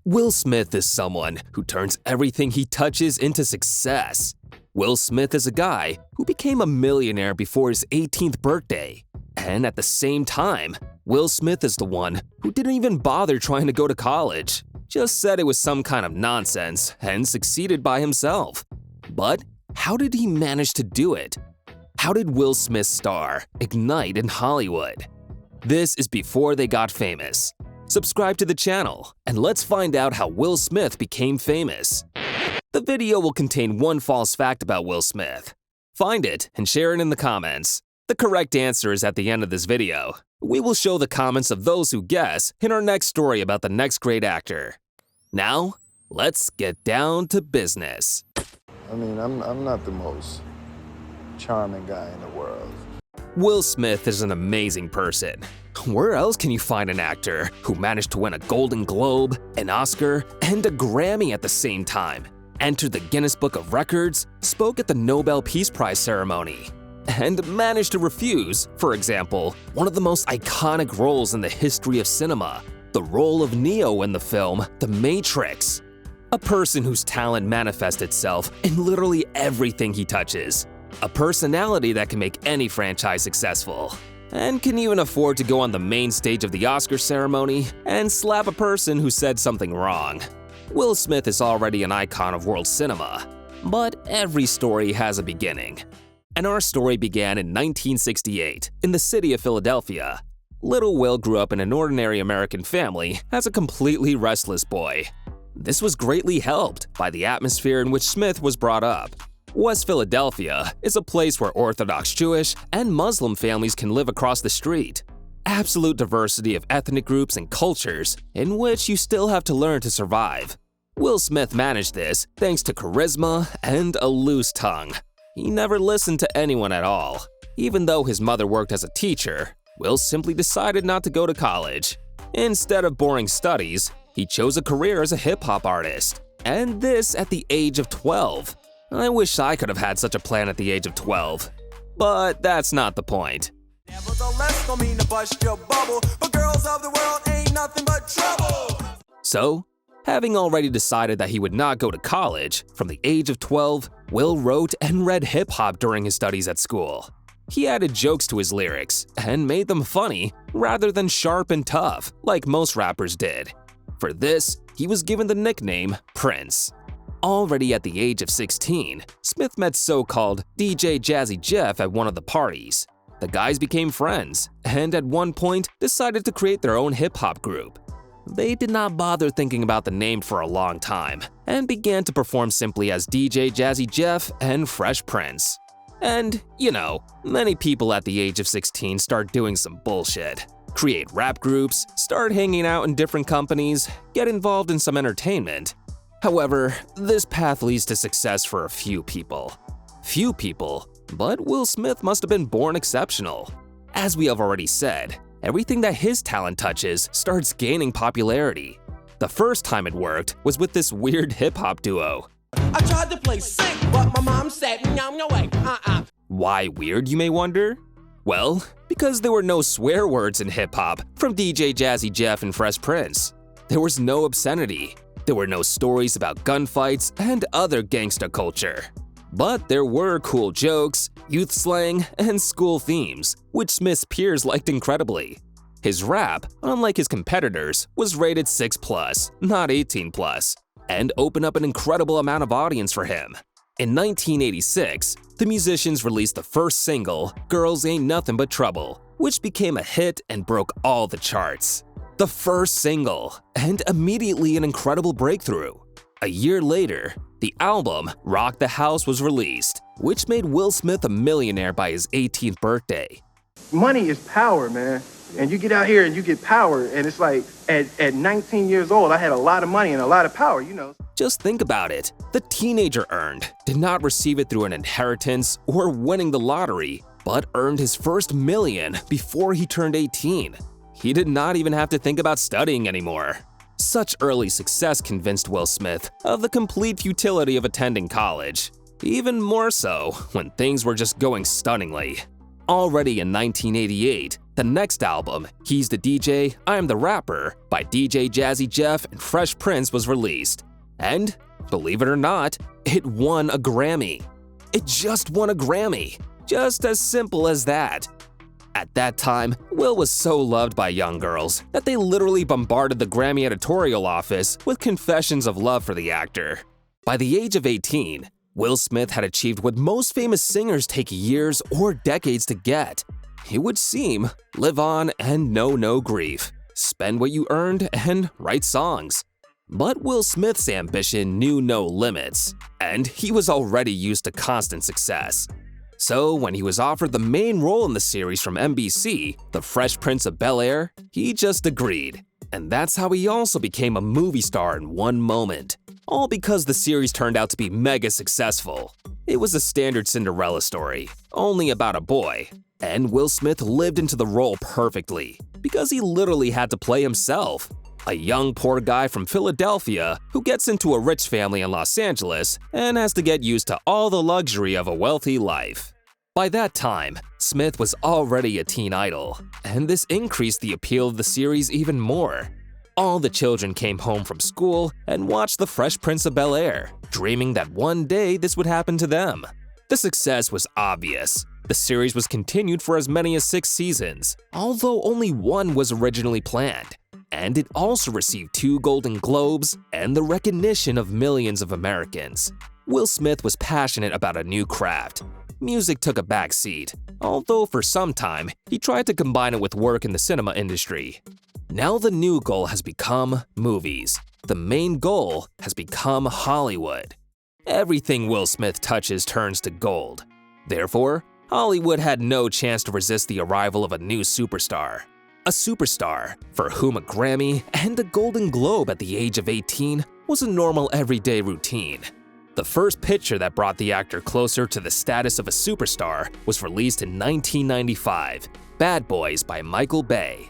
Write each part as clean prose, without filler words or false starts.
Will Smith is someone who turns everything he touches into success. Will Smith is a guy who became a millionaire before his 18th birthday. And at the same time, Will Smith is the one who didn't even bother trying to go to college, just said it was some kind of nonsense and succeeded by himself. But how did he manage to do it? How did Will Smith's star ignite in Hollywood? This is before they got famous. Subscribe to the channel and let's find out how Will Smith became famous. The video will contain one false fact about Will Smith. Find it and share it in the comments. The correct answer is at the end of this video. We will show the comments of those who guess in our next story about the next great actor. Now, let's get down to business. I mean, I'm not the most charming guy in the world. Will Smith is an amazing person. Where else can you find an actor who managed to win a Golden Globe, an Oscar, and a Grammy at the same time, entered the Guinness Book of Records, spoke at the Nobel Peace Prize ceremony, and managed to refuse, for example, one of the most iconic roles in the history of cinema, the role of Neo in the film The Matrix? A person whose talent manifests itself in literally everything he touches. A personality that can make any franchise successful, and can even afford to go on the main stage of the Oscar ceremony and slap a person who said something wrong. Will Smith is already an icon of world cinema, but every story has a beginning. And our story began in 1968 in the city of Philadelphia. Little Will grew up in an ordinary American family as a completely restless boy. This was greatly helped by the atmosphere in which Smith was brought up. West Philadelphia is a place where Orthodox Jewish and Muslim families can live across the street. Absolute diversity of ethnic groups and cultures in which you still have to learn to survive. Will Smith managed this thanks to charisma and a loose tongue. He never listened to anyone at all. Even though his mother worked as a teacher, Will simply decided not to go to college. Instead of boring studies, he chose a career as a hip-hop artist. And this at the age of 12. I wish I could have had such a plan at the age of 12. But that's not the point. So, having already decided that he would not go to college, from the age of 12, Will wrote and read hip-hop during his studies at school. He added jokes to his lyrics and made them funny rather than sharp and tough, like most rappers did. For this, he was given the nickname Prince. Already at the age of 16, Smith met so-called DJ Jazzy Jeff at one of the parties. The guys became friends, and at one point decided to create their own hip-hop group. They did not bother thinking about the name for a long time, and began to perform simply as DJ Jazzy Jeff and Fresh Prince. And, you know, many people at the age of 16 start doing some bullshit. Create rap groups, start hanging out in different companies, get involved in some entertainment. However, this path leads to success for a few people. Few people, but Will Smith must have been born exceptional. As we have already said, everything that his talent touches starts gaining popularity. The first time it worked was with this weird hip-hop duo. I tried to play sick, but my mom said, no way, Why weird, you may wonder? Well, because there were no swear words in hip-hop from DJ Jazzy Jeff and Fresh Prince. There was no obscenity. There were no stories about gunfights and other gangsta culture. But there were cool jokes, youth slang, and school themes, which Smith's peers liked incredibly. His rap, unlike his competitors, was rated 6+, not 18+, and opened up an incredible amount of audience for him. In 1986, the musicians released the first single, Girls Ain't Nothing But Trouble, which became a hit and broke all the charts. The first single, and immediately an incredible breakthrough. A year later, the album Rock the House was released, which made Will Smith a millionaire by his 18th birthday. Money is power, man. And you get out here and you get power, and it's like, at 19 years old, I had a lot of money and a lot of power, you know. Just think about it. The teenager earned did not receive it through an inheritance or winning the lottery, but earned his first million before he turned 18. He did not even have to think about studying anymore. Such early success convinced Will Smith of the complete futility of attending college. Even more so when things were just going stunningly. Already in 1988, The next album, He's the DJ, I'm the Rapper, by DJ Jazzy Jeff and Fresh Prince was released. And, believe it or not, it won a Grammy. It just won a Grammy. Just as simple as that. At that time, Will was so loved by young girls that they literally bombarded the Grammy editorial office with confessions of love for the actor. By the age of 18, Will Smith had achieved what most famous singers take years or decades to get. It would seem, live on and know no grief, spend what you earned and write songs. But Will Smith's ambition knew no limits, and he was already used to constant success. So when he was offered the main role in the series from NBC, The Fresh Prince of Bel-Air, he just agreed. And that's how he also became a movie star in one moment. All because the series turned out to be mega successful. It was a standard Cinderella story, only about a boy. And Will Smith lived into the role perfectly, because he literally had to play himself. A young poor guy from Philadelphia who gets into a rich family in Los Angeles and has to get used to all the luxury of a wealthy life. By that time, Smith was already a teen idol, and this increased the appeal of the series even more. All the children came home from school and watched The Fresh Prince of Bel-Air, dreaming that one day this would happen to them. The success was obvious. The series was continued for as many as 6 seasons, although only one was originally planned. And it also received 2 Golden Globes and the recognition of millions of Americans. Will Smith was passionate about a new craft. Music took a backseat, although for some time, he tried to combine it with work in the cinema industry. Now the new goal has become movies. The main goal has become Hollywood. Everything Will Smith touches turns to gold. Therefore, Hollywood had no chance to resist the arrival of a new superstar. A superstar for whom a Grammy and a Golden Globe at the age of 18 was a normal everyday routine. The first picture that brought the actor closer to the status of a superstar was released in 1995, Bad Boys by Michael Bay.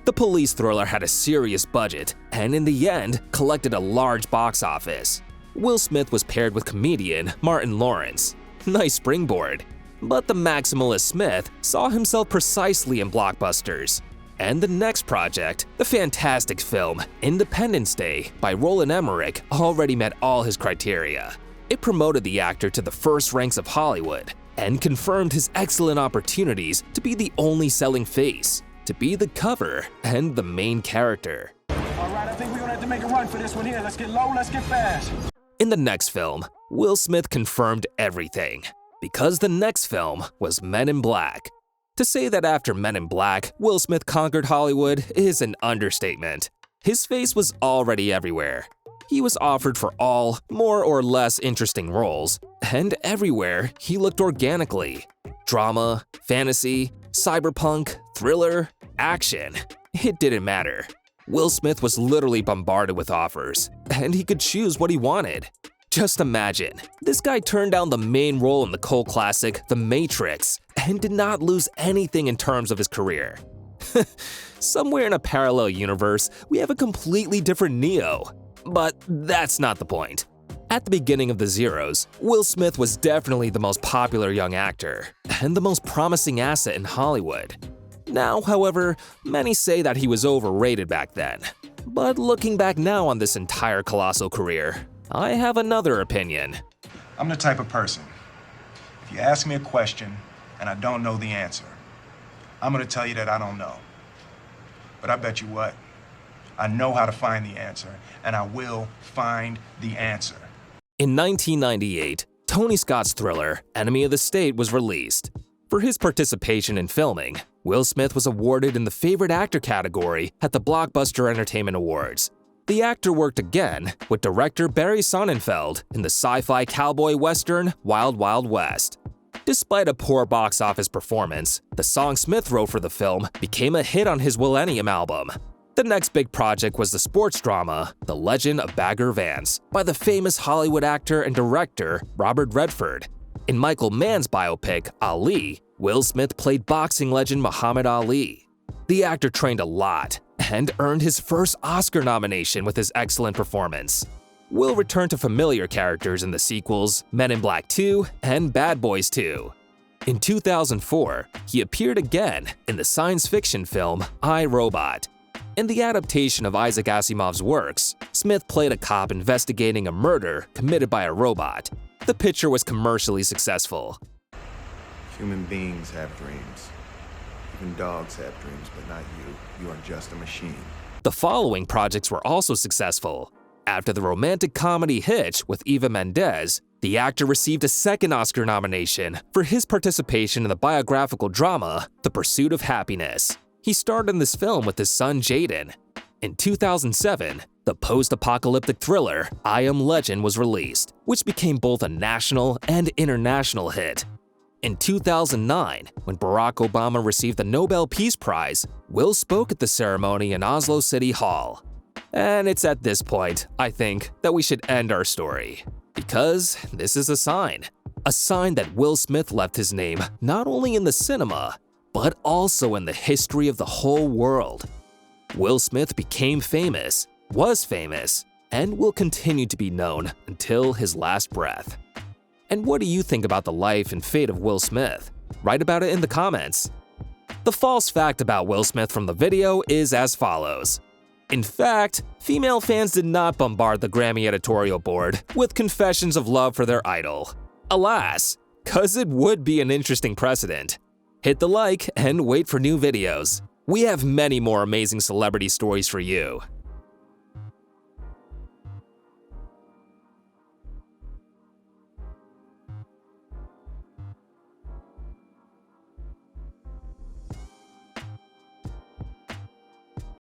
The police thriller had a serious budget and in the end collected a large box office. Will Smith was paired with comedian Martin Lawrence. Nice springboard. But the maximalist Smith saw himself precisely in blockbusters. And the next project, the fantastic film Independence Day by Roland Emmerich, already met all his criteria. It promoted the actor to the first ranks of Hollywood and confirmed his excellent opportunities to be the only selling face, to be the cover and the main character. All right, I think we're gonna have to make a run for this one here. Let's get low, let's get fast. In the next film, Will Smith confirmed everything, because the next film was Men in Black. To say that after Men in Black, Will Smith conquered Hollywood is an understatement. His face was already everywhere. He was offered for all, more or less interesting roles, and everywhere he looked organically. Drama, fantasy, cyberpunk, thriller, action. It didn't matter. Will Smith was literally bombarded with offers, and he could choose what he wanted. Just imagine, this guy turned down the main role in the cult classic The Matrix and did not lose anything in terms of his career. Somewhere in a parallel universe, we have a completely different Neo. But that's not the point. At the beginning of the Zeros, Will Smith was definitely the most popular young actor and the most promising asset in Hollywood. Now, however, many say that he was overrated back then. But looking back now on this entire colossal career, I have another opinion. I'm the type of person, if you ask me a question and I don't know the answer, I'm gonna tell you that I don't know. But I bet you what? I know how to find the answer, and I will find the answer. In 1998, Tony Scott's thriller, Enemy of the State, was released. For his participation in filming, Will Smith was awarded in the Favorite Actor category at the Blockbuster Entertainment Awards. The actor worked again with director Barry Sonnenfeld in the sci-fi cowboy western Wild Wild West. Despite a poor box office performance, the song Smith wrote for the film became a hit on his Millennium album. The next big project was the sports drama The Legend of Bagger Vance by the famous Hollywood actor and director Robert Redford. In Michael Mann's biopic Ali, Will Smith played boxing legend Muhammad Ali. The actor trained a lot and earned his first Oscar nomination with his excellent performance. Will returned to familiar characters in the sequels Men in Black 2 and Bad Boys 2. In 2004, he appeared again in the science fiction film I, Robot. In the adaptation of Isaac Asimov's works, Smith played a cop investigating a murder committed by a robot. The picture was commercially successful. Human beings have dreams. Even dogs have dreams, but not you. You are just a machine. The following projects were also successful. After the romantic comedy Hitch with Eva Mendes, the actor received a second Oscar nomination for his participation in the biographical drama The Pursuit of Happiness. He starred in this film with his son Jaden. In 2007, the post-apocalyptic thriller I Am Legend was released, which became both a national and international hit. In 2009, when Barack Obama received the Nobel Peace Prize, Will spoke at the ceremony in Oslo City Hall. And it's at this point, I think, that we should end our story. Because this is a sign that Will Smith left his name not only in the cinema, but also in the history of the whole world. Will Smith became famous, was famous, and will continue to be known until his last breath. And what do you think about the life and fate of Will Smith? Write about it in the comments. The false fact about Will Smith from the video is as follows. In fact, female fans did not bombard the Grammy editorial board with confessions of love for their idol. Alas, 'cause it would be an interesting precedent. Hit the like and wait for new videos. We have many more amazing celebrity stories for you.